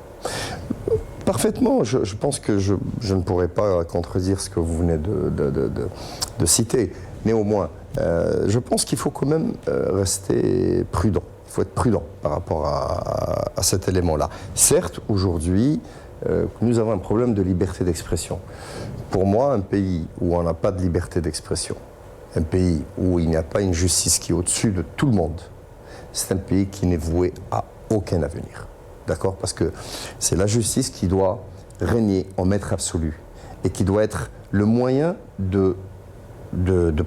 Parfaitement. Je pense que je ne pourrais pas contredire ce que vous venez de citer. Néanmoins, je pense qu'il faut quand même rester prudent. Il faut être prudent par rapport à cet élément-là. Certes, aujourd'hui, nous avons un problème de liberté d'expression. Pour moi, un pays où on n'a pas de liberté d'expression, un pays où il n'y a pas une justice qui est au-dessus de tout le monde, c'est un pays qui n'est voué à aucun avenir. D'accord? Parce que c'est la justice qui doit régner en maître absolu et qui doit être le moyen de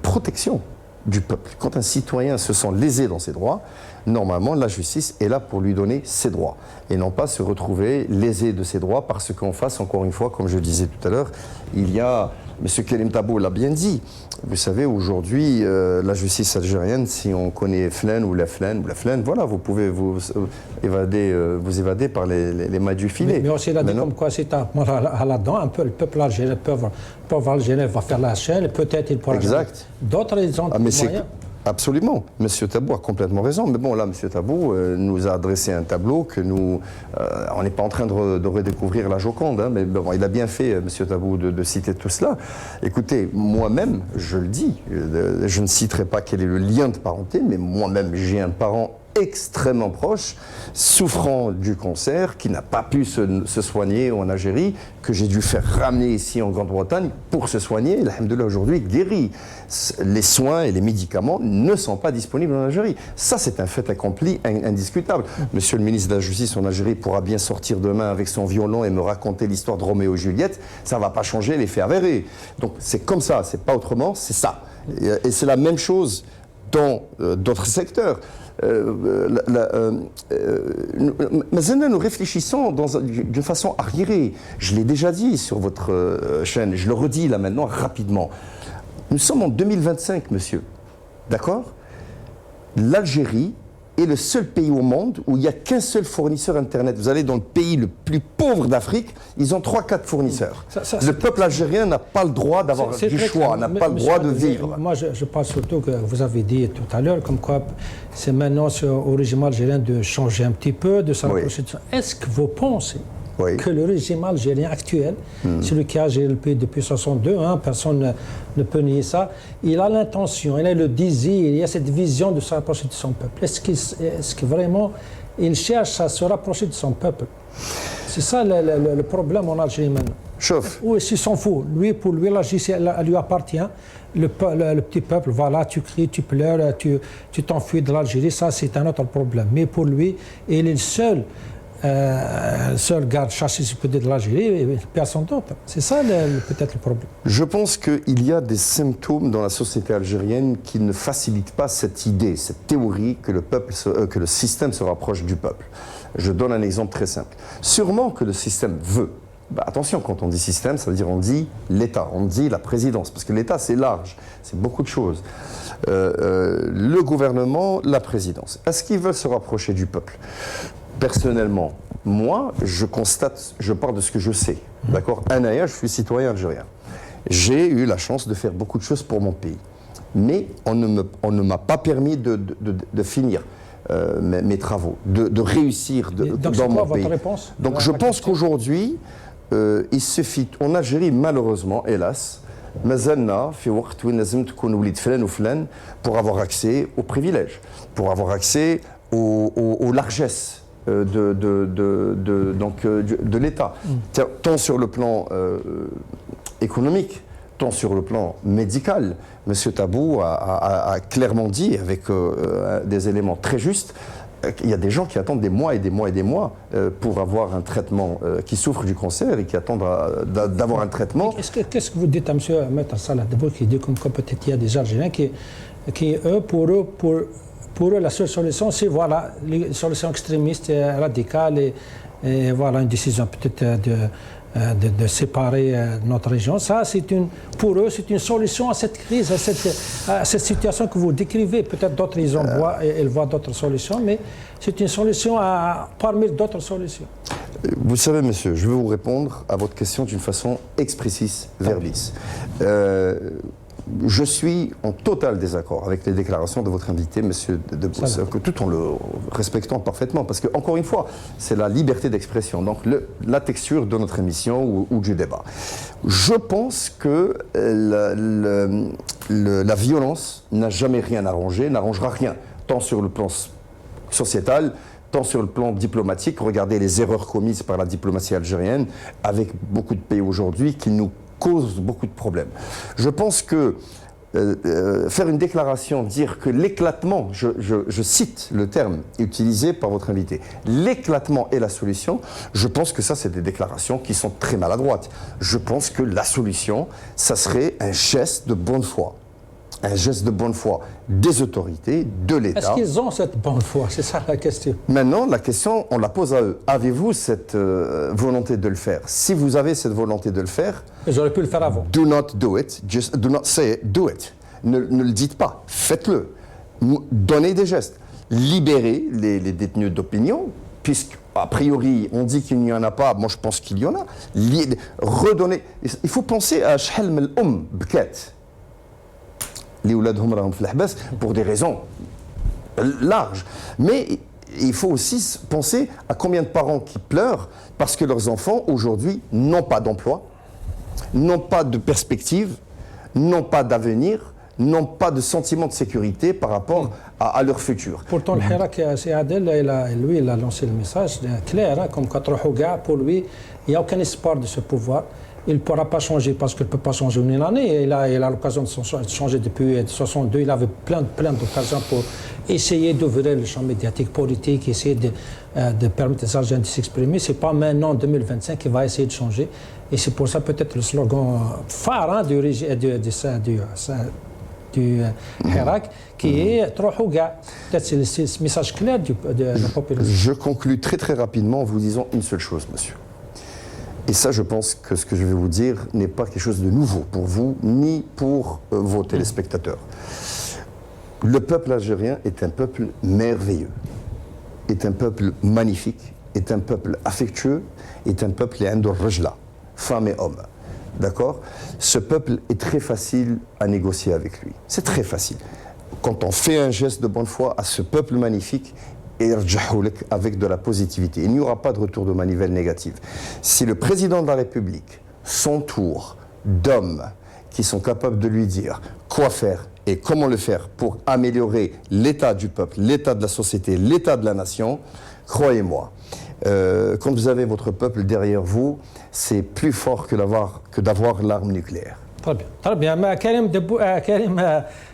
protection du peuple. Quand un citoyen se sent lésé dans ses droits, normalement la justice est là pour lui donner ses droits et non pas se retrouver lésé de ses droits parce qu'en face, encore une fois, comme je disais tout à l'heure, il y a, M. Kerim Tabou l'a bien dit, vous savez, aujourd'hui, la justice algérienne, si on connaît Flen ou la Flen, voilà, vous pouvez vous évader par les mailles du filet. Mais aussi, il a dit comme quoi, c'est là-dedans, un peu le peuple algérien, le peuple algérien va faire la chaîne, peut-être il pourra... Exact. D'autres, ils ont des moyens. Absolument. M. Tabou a complètement raison. Mais bon, là, M. Tabou nous a adressé un tableau que nous... on n'est pas en train de redécouvrir la Joconde, hein, mais bon, il a bien fait, M. Tabou, de citer tout cela. Écoutez, moi-même, je le dis, je ne citerai pas quel est le lien de parenté, mais moi-même, j'ai un parent extrêmement proche, souffrant du cancer, qui n'a pas pu se soigner en Algérie, que j'ai dû faire ramener ici en Grande-Bretagne pour se soigner. Alhamdoulilah, aujourd'hui, guéri. Les soins et les médicaments ne sont pas disponibles en Algérie. Ça, c'est un fait accompli, indiscutable. Monsieur le ministre de la Justice en Algérie pourra bien sortir demain avec son violon et me raconter l'histoire de Roméo et Juliette. Ça ne va pas changer les faits avérés. Donc, c'est comme ça, c'est pas autrement, c'est ça. Et c'est la même chose dans d'autres secteurs. Mais nous réfléchissons d'une façon arriérée. Je l'ai déjà dit sur votre chaîne, je le redis là maintenant rapidement. Nous sommes en 2025, monsieur. D'accord? L'Algérie est le seul pays au monde où il n'y a qu'un seul fournisseur Internet. Vous allez dans le pays le plus pauvre d'Afrique, ils ont 3-4 fournisseurs. Le peuple algérien n'a pas le droit d'avoir du choix, n'a pas le droit de vivre. Moi, je pense surtout que vous avez dit tout à l'heure, comme quoi c'est maintenant au régime algérien de changer un petit peu, de s'approcher de ça. Est-ce que vous pensez que le régime algérien actuel, celui qui a géré le pays depuis 62, personne ne peut nier ça, il a l'intention, il a le désir, il a cette vision de se rapprocher de son peuple. Est-ce que vraiment il cherche à se rapprocher de son peuple? C'est ça le problème en Algérie maintenant. Chauffe. Oui, il s'en fout. Pour lui, l'Algérie, elle lui appartient. Le petit peuple, voilà, tu cries, tu pleures, tu t'enfuis de l'Algérie, ça c'est un autre problème. Mais pour lui, il est le seul garde-chassé, si je peux dire, de l'Algérie, et personne d'autre. C'est ça peut-être le problème. Je pense qu'il y a des symptômes dans la société algérienne qui ne facilitent pas cette idée, cette théorie que que le système se rapproche du peuple. Je donne un exemple très simple. Sûrement que le système veut. Attention, quand on dit système, ça veut dire on dit l'État, on dit la présidence, parce que l'État c'est large, c'est beaucoup de choses. Le gouvernement, la présidence. Est-ce qu'ils veulent se rapprocher du peuple? Personnellement, moi, je constate, je parle de ce que je sais. D'accord? Anaya, je suis citoyen algérien. J'ai eu la chance de faire beaucoup de choses pour mon pays. Mais on ne m'a pas permis de finir mes travaux, de réussir donc dans mon pays. Votre réponse? Donc je pense qu'aujourd'hui, il suffit, en Algérie, malheureusement, hélas, pour avoir accès aux privilèges, pour avoir accès aux largesses de l'État, tant sur le plan économique, tant sur le plan médical. M. Tabou a clairement dit, avec des éléments très justes, qu'il y a des gens qui attendent des mois et des mois et des mois pour avoir un traitement, qui souffrent du cancer et qui attendent d'avoir un traitement. Qu'est-ce que vous dites à M. Maître Salah Debou, qui dit comme peut-être qu'il y a des Algériens qui eux, pour eux, la seule solution, c'est voilà, les solutions extrémistes, radicales, et voilà, une décision peut-être de séparer notre région. Ça, pour eux, c'est une solution à cette crise, à cette situation que vous décrivez. Peut-être d'autres, ils voient d'autres solutions, mais c'est une solution parmi d'autres solutions. Vous savez, monsieur, je vais vous répondre à votre question d'une façon expressis verbis. Je suis en total désaccord avec les déclarations de votre invité, M. Debbouze, tout en le respectant parfaitement, parce que, encore une fois, c'est la liberté d'expression, donc la texture de notre émission ou du débat. Je pense que la violence n'a jamais rien arrangé, n'arrangera rien, tant sur le plan sociétal, tant sur le plan diplomatique. Regardez les erreurs commises par la diplomatie algérienne, avec beaucoup de pays aujourd'hui qui nous cause beaucoup de problèmes. Je pense que faire une déclaration, dire que l'éclatement, je cite le terme utilisé par votre invité, l'éclatement est la solution, je pense que ça, c'est des déclarations qui sont très maladroites. Je pense que la solution, ça serait un geste de bonne foi. Un geste de bonne foi des autorités, de l'État. Est-ce qu'ils ont cette bonne foi? C'est ça la question. Maintenant, la question, on la pose à eux. Avez-vous cette volonté de le faire? Si vous avez cette volonté de le faire, j'aurais pu le faire avant. Do not do it, just do not say it, do it. Ne le dites pas, faites-le. Donnez des gestes. Libérez les détenus d'opinion, puisqu'a priori, on dit qu'il n'y en a pas, moi je pense qu'il y en a. Redonnez. Il faut penser à Shahel Mel Bkat. Pour des raisons larges. Mais il faut aussi penser à combien de parents qui pleurent parce que leurs enfants, aujourd'hui, n'ont pas d'emploi, n'ont pas de perspective, n'ont pas d'avenir, n'ont pas de sentiment de sécurité par rapport à leur futur. Pourtant, le Hirak, c'est Adel, il a lancé le message clair, comme pour lui, il n'y a aucun espoir de ce pouvoir. Il ne pourra pas changer parce qu'il ne peut pas changer en une année. Il a l'occasion de changer depuis 1962. Il avait plein d'occasions pour essayer d'ouvrir le champ médiatique, politique, essayer de permettre aux Algériens de s'exprimer. Ce n'est pas maintenant, en 2025, qu'il va essayer de changer. Et c'est pour ça peut-être le slogan phare du Hirak, qui est Trohouga. Peut-être c'est le message clair de la population. Je conclus très très rapidement en vous disant une seule chose, monsieur. Et ça, je pense que ce que je vais vous dire n'est pas quelque chose de nouveau pour vous, ni pour vos téléspectateurs. Le peuple algérien est un peuple merveilleux, est un peuple magnifique, est un peuple affectueux, est un peuple rajla, femmes et hommes. D'accord? Ce peuple est très facile à négocier avec lui. C'est très facile. Quand on fait un geste de bonne foi à ce peuple magnifique, avec de la positivité. Il n'y aura pas de retour de manivelle négative. Si le président de la République s'entoure d'hommes qui sont capables de lui dire quoi faire et comment le faire pour améliorer l'état du peuple, l'état de la société, l'état de la nation, croyez-moi, quand vous avez votre peuple derrière vous, c'est plus fort que d'avoir l'arme nucléaire. Très bien, très bien. Mais Karim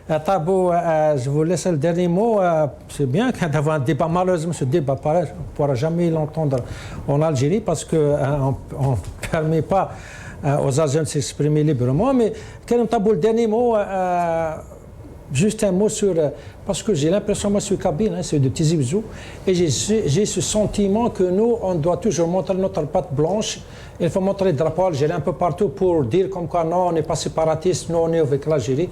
Tabo, je vous laisse le dernier mot. C'est bien d'avoir un débat. Malheureusement, ce débat, on ne pourra jamais l'entendre en Algérie parce qu'on ne permet pas aux Algériens de s'exprimer librement. Mais Karim Tabo, le dernier mot, juste un mot sur... Parce que j'ai l'impression, moi, sur Kabyle, c'est de petits bisous. Et j'ai ce sentiment que nous, on doit toujours montrer notre patte blanche. Il faut montrer le drapeau algérien un peu partout pour dire comme quoi non, on n'est pas séparatiste, nous on est avec l'Algérie,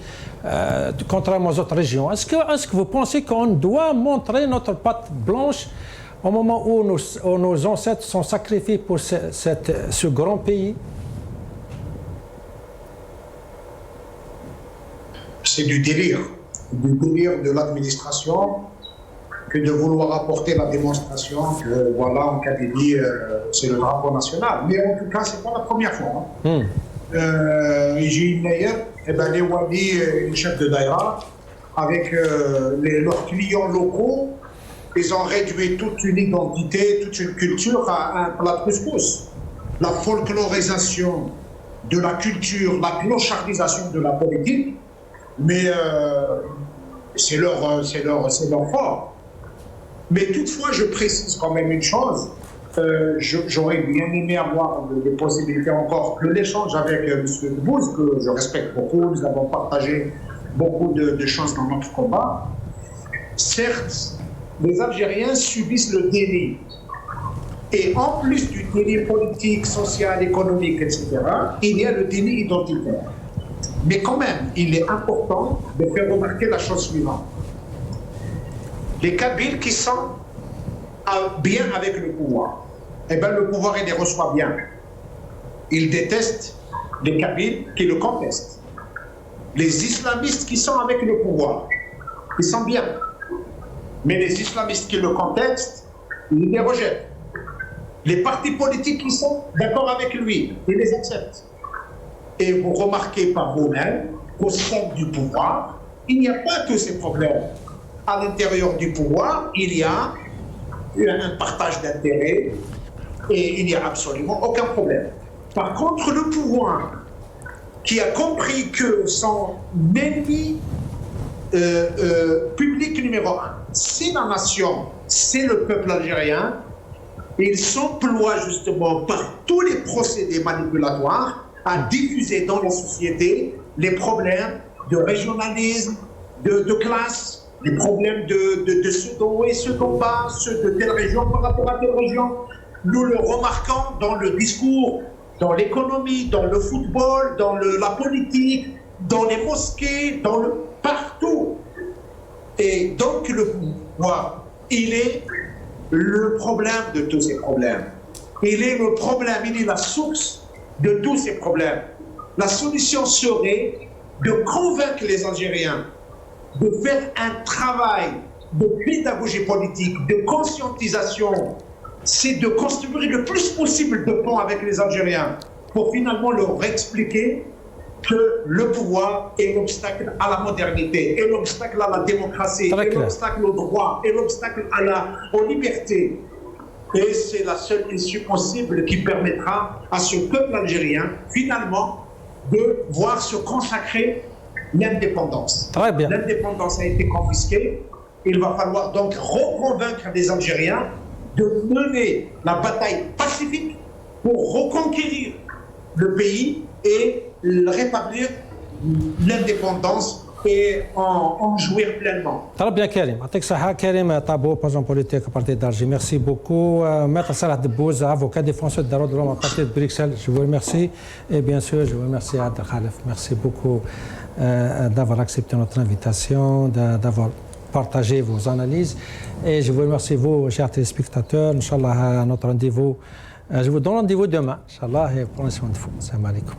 contrairement aux autres régions. Est-ce que vous pensez qu'on doit montrer notre patte blanche au moment où nos ancêtres sont sacrifiés pour ce grand pays? C'est du délire de l'administration que de vouloir apporter la démonstration que, voilà, en Kabylie, c'est le drapeau national. Mais en tout cas, ce n'est pas la première fois. J'ai une d'ailleurs, les Wadi, les chefs de Daïra, avec leurs clients locaux, ils ont réduit toute une identité, toute une culture à un plat de couscous. La folklorisation de la culture, la clochardisation de la politique, mais c'est leur fort. Mais toutefois, je précise quand même une chose, j'aurais bien aimé avoir des possibilités encore que l'échange avec M. Debbouze, que je respecte beaucoup, nous avons partagé beaucoup de choses dans notre combat. Certes, les Algériens subissent le déni. Et en plus du déni politique, social, économique, etc., il y a le déni identitaire. Mais quand même, il est important de faire remarquer la chose suivante. Les Kabyles qui sont bien avec le pouvoir, le pouvoir, il les reçoit bien. Ils détestent les Kabyles qui le contestent. Les islamistes qui sont avec le pouvoir, ils sont bien. Mais les islamistes qui le contestent, ils les rejettent. Les partis politiques qui sont d'accord avec lui, ils les acceptent. Et vous remarquez par vous-même qu'au sein du pouvoir, il n'y a pas que ces problèmes. À l'intérieur du pouvoir, il y a un partage d'intérêts et il n'y a absolument aucun problème. Par contre, le pouvoir qui a compris que son ennemi public numéro un, c'est la nation, c'est le peuple algérien, il s'emploie justement par tous les procédés manipulatoires à diffuser dans la société les problèmes de régionalisme, de classe, les problèmes de ceux d'en haut et ceux d'en bas, ceux de telle région par rapport à telle région. Nous le remarquons dans le discours, dans l'économie, dans le football, dans la politique, dans les mosquées, partout. Et donc le pouvoir, il est le problème de tous ces problèmes. Il est le problème, il est la source de tous ces problèmes. La solution serait de convaincre les Algériens de faire un travail de pédagogie politique, de conscientisation. C'est de construire le plus possible de ponts avec les Algériens pour finalement leur expliquer que le pouvoir est l'obstacle à la modernité, est l'obstacle à la démocratie, est l'obstacle au droit, est l'obstacle aux libertés. Et c'est la seule issue possible qui permettra à ce peuple algérien, finalement, de voir se consacrer l'indépendance. Très bien. L'indépendance a été confisquée. Il va falloir donc reconvaincre les Algériens de mener la bataille pacifique pour reconquérir le pays et rétablir l'indépendance et en jouir pleinement. Très bien, Karim. Karim Tabo, opposant politique à partir d'Alger. Merci beaucoup. Maître Salah Debbouze, avocat défenseur des droits de l'homme à partir de Bruxelles. Je vous remercie. Et bien sûr, je vous remercie Adel Khalef. Merci beaucoup d'avoir accepté notre invitation, d'avoir partagé vos analyses. Et je vous remercie, vous, chers téléspectateurs. Inch'Allah, notre rendez-vous. Je vous donne rendez-vous demain. Inch'Allah, et prenez soin de vous. Salam alaikum.